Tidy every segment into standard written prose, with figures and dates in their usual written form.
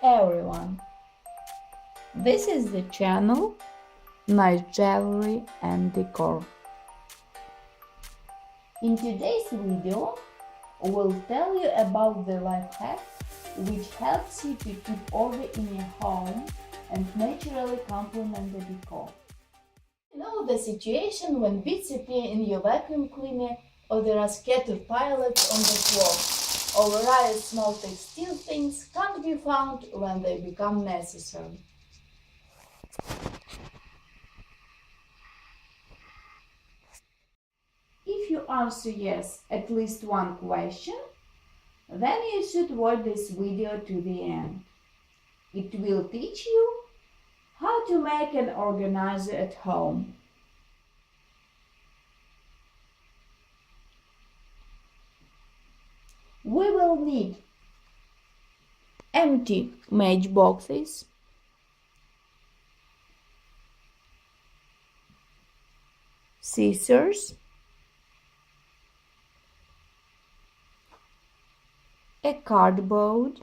everyone! This is the channel Nice Jewelry and Decor. In today's video, we'll tell you about the life hack which helps you to keep order in your home and naturally complement the decor. You know the situation when bits appear in your vacuum cleaner or there are scattered paillettes on the floor, or various small textile things can't be found when they become necessary. If you answer yes at least one question, then you should watch this video to the end. It will teach you how to make an organizer at home. We will need empty matchboxes, scissors, a cardboard,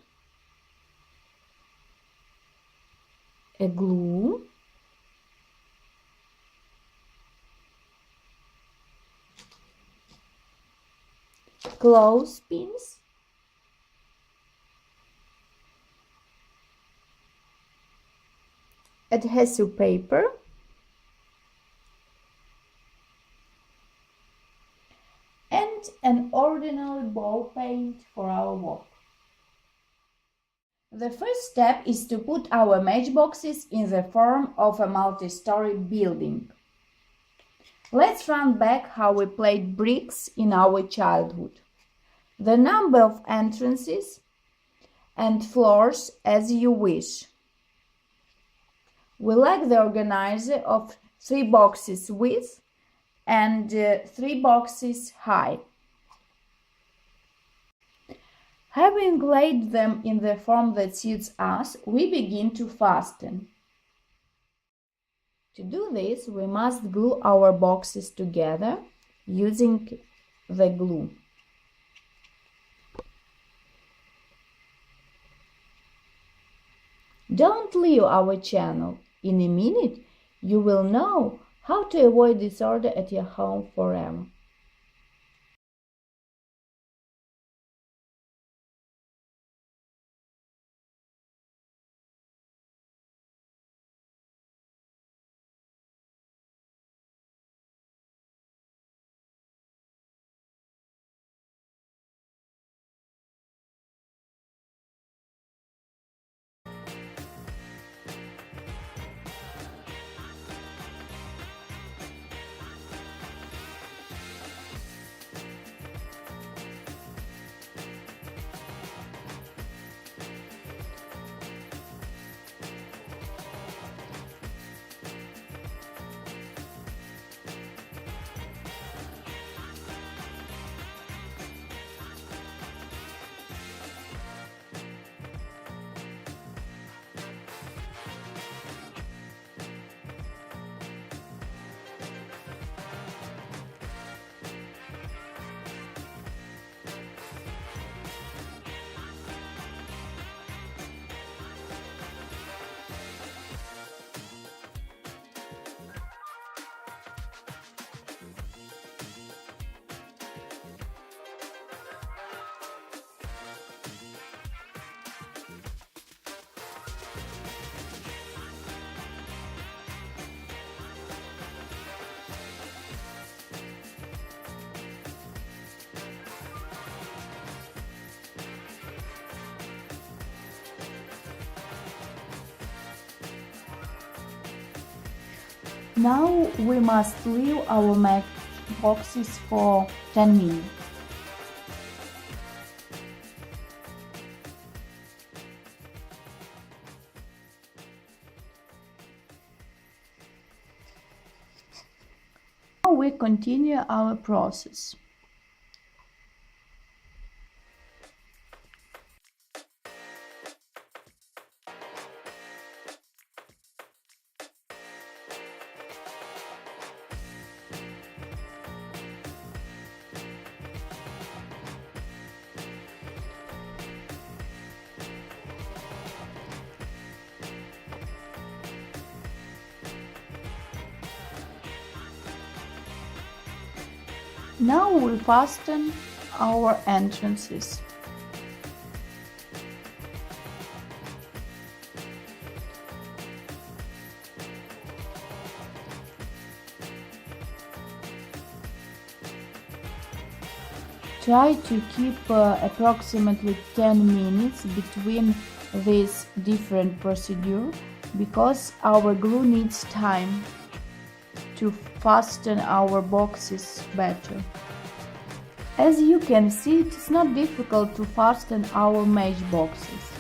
a glue, clothespins, adhesive paper, and an ordinary ball paint for our work. The first step is to put our matchboxes in the form of a multi-story building. Let's run back how we played bricks in our childhood. The number of entrances and floors as you wish. We like the organizer of 3 boxes width and 3 boxes high. Having laid them in the form that suits us, we begin to fasten. To do this, we must glue our boxes together using the glue. Don't leave our channel. In a minute, you will know how to avoid disorder at your home forever. Now we must leave our matchboxes for 10 minutes. Now we continue our process. Now we fasten our entrances. Try to keep approximately 10 minutes between these different procedures because our glue needs time to fasten our boxes better. As you can see, it is not difficult to fasten our matchboxes.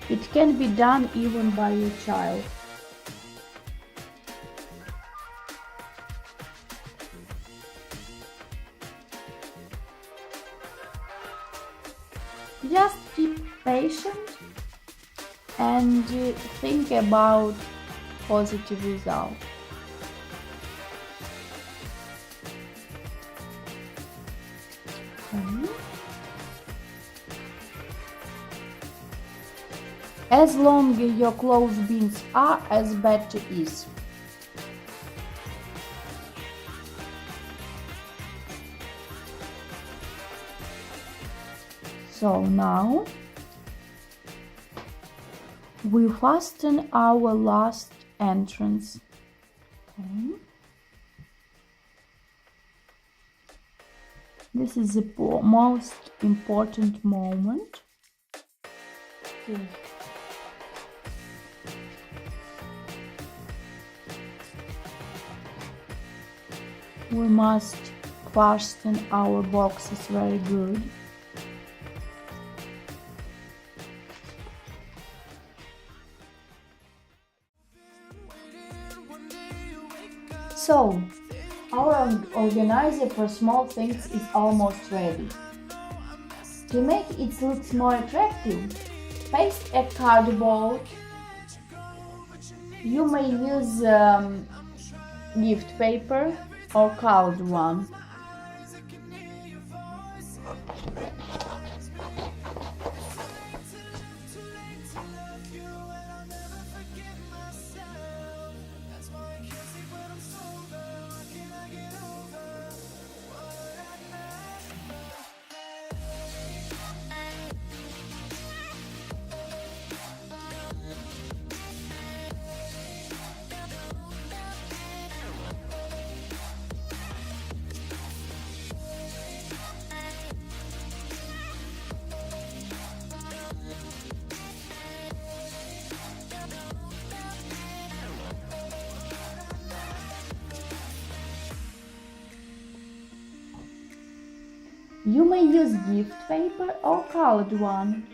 It can be done even by a child. Just keep patient and think about positive result. As long as your clothes bins are, as better is. So now we fasten our last entrance. Okay. This is the most important moment. Okay. We must fasten our boxes very good. So, our organizer for small things is almost ready. To make it look more attractive, paste a cardboard. You may use gift paper or colored one. You may use gift paper or colored one.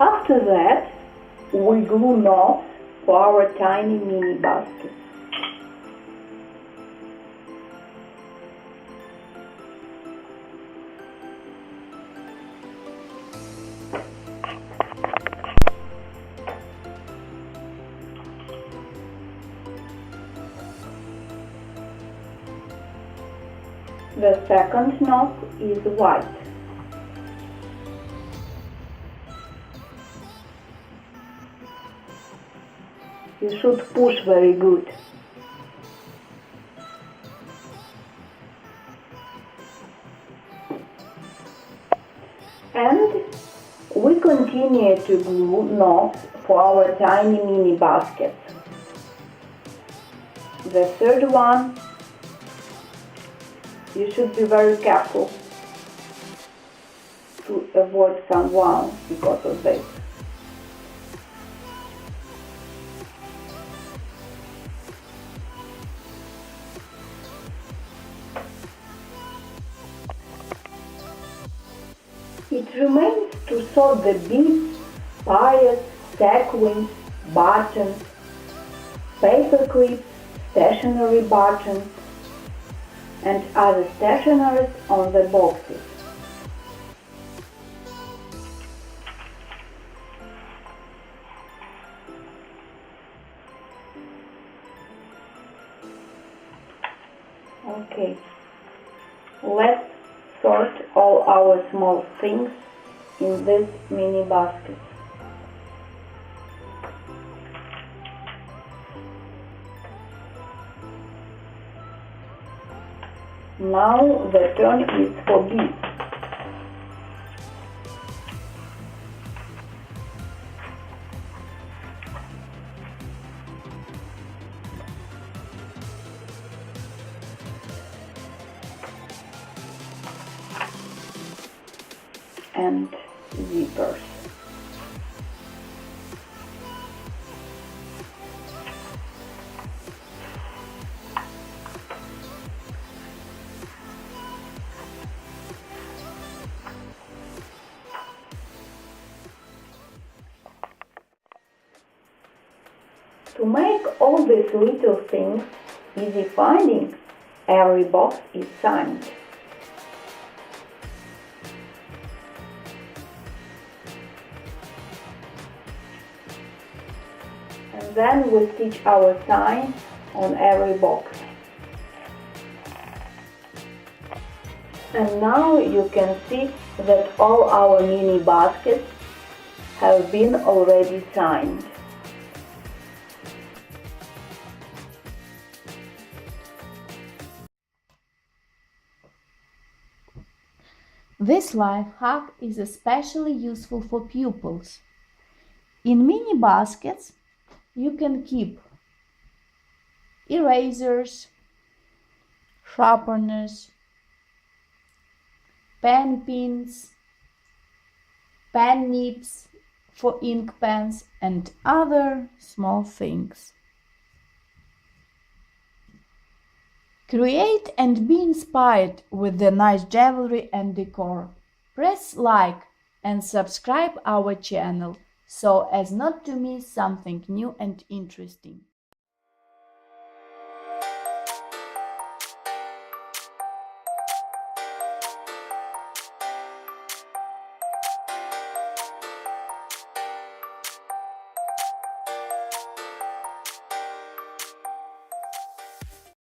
After that, we glue knobs for our tiny mini baskets. The second knob is white. You should push very good. And we continue to glue knobs for our tiny mini baskets. the third one, you should be very careful to avoid some wounds because of this. It remains to sew the beads, paillettes, sequins, buttons, paper clips, stationery buttons, and other stationeries on the boxes. Okay, let's sort all our small things in this mini basket. Now the turn is for beads. And zippers. To make all these little things easy finding, every box is signed. And then we stitch our sign on every box. And now you can see that all our mini baskets have been already signed. This life hack is especially useful for pupils. In mini baskets, you can keep erasers, sharpeners, pen pins, pen nibs for ink pens, and other small things. Create and be inspired with the nice jewelry and decor. Press like and subscribe our channel so as not to miss something new and interesting.